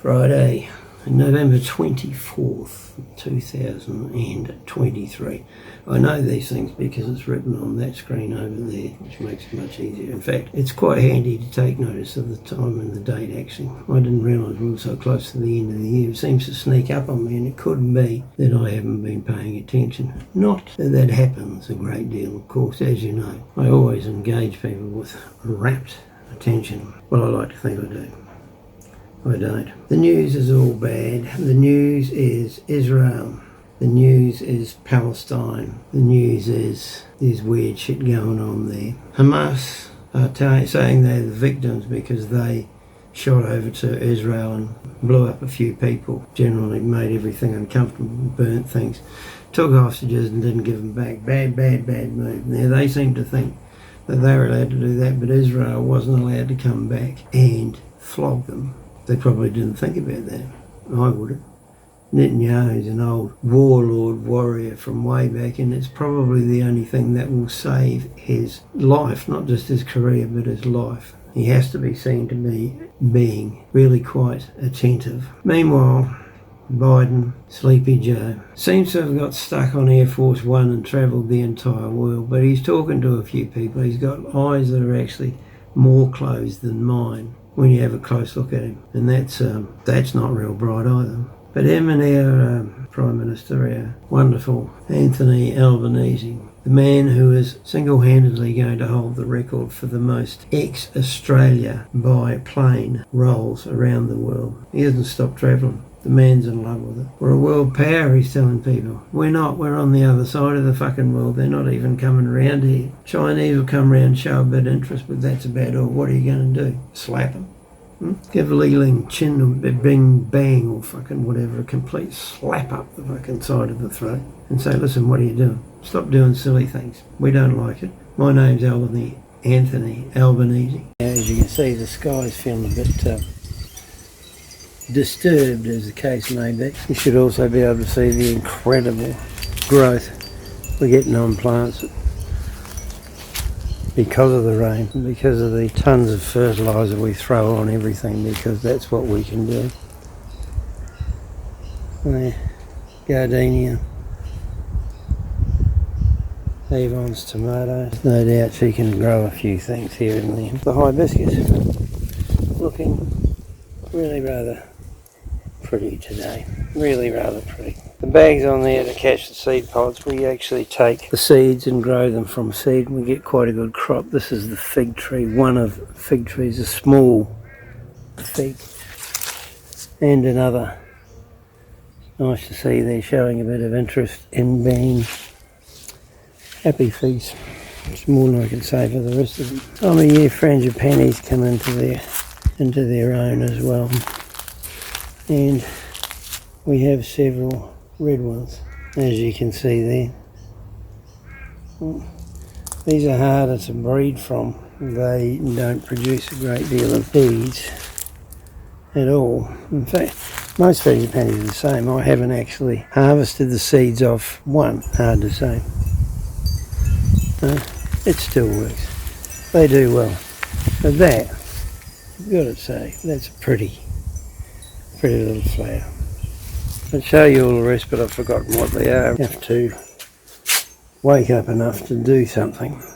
Friday, November 24th, 2023. I know these things because it's written on that screen over there, which makes it much easier. In fact, it's quite handy to take notice of the time and the date, actually. I didn't realise we were so close to the end of the year. It seems to sneak up on me, and it could be that I haven't been paying attention. Not that that happens a great deal, of course, as you know. I always engage people with rapt attention. Well, I like to think I do. I don't. The news is all bad. The news is Israel. The news is Palestine. The news is there's weird shit going on there. Hamas are saying they're the victims because they shot over to Israel and blew up a few people. Generally made everything uncomfortable, burnt things, took hostages and didn't give them back. Bad move. Now they seem to think that they were allowed to do that, but Israel wasn't allowed to come back and flog them. They probably didn't think about that. I would have. Netanyahu's an old warlord warrior from way back, and it's probably the only thing that will save his life, not just his career, but his life. He has to be seen to be being really quite attentive. Meanwhile, Biden, Sleepy Joe, seems to have got stuck on Air Force One and travelled the entire world, but he's talking to a few people. He's got eyes that are actually more closed than mine when you have a close look at him, and that's not real bright either. But him and our Prime Minister, our wonderful Anthony Albanese, the man who is single-handedly going to hold the record for the most ex-Australia by plane rolls around the world. He hasn't stopped travelling. The man's in love with it. We're a world power, he's telling people. We're not. We're on the other side of the fucking world. They're not even coming around here. Chinese will come around, show a bit of interest, but that's about all. What are you going to do? Slap them? Give a Li Ling chin or bing bang or fucking whatever, a complete slap up the fucking side of the throat and say, listen, what are you doing? Stop doing silly things. We don't like it. My name's Anthony Albanese. As you can see, the sky's feeling a bit disturbed, as the case may be. You should also be able to see the incredible growth we're getting on plants because of the rain, because of the tons of fertiliser we throw on everything, because that's what we can do. Gardenia, Avon's tomatoes. No doubt she can grow a few things here and there. The hibiscus looking really rather pretty today. Really rather pretty. The bags on there to catch the seed pods, we actually take the seeds and grow them from seed, and we get quite a good crop. This is the fig tree, one of fig trees, a small fig, and another. Nice to see they're showing a bit of interest in being happy figs. It's more than I can say for the rest of them. Time of year frangipanis come into their own as well, and we have several red ones, as you can see there. These are harder to breed from. They don't produce a great deal of seeds at all. In fact, most frangipanis are the same. I haven't actually harvested the seeds off one. Hard to say. It still works. They do well. But that, I've got to say, that's a pretty little flower. I'd show you all the rest, but I've forgotten what they are. I have to wake up enough to do something.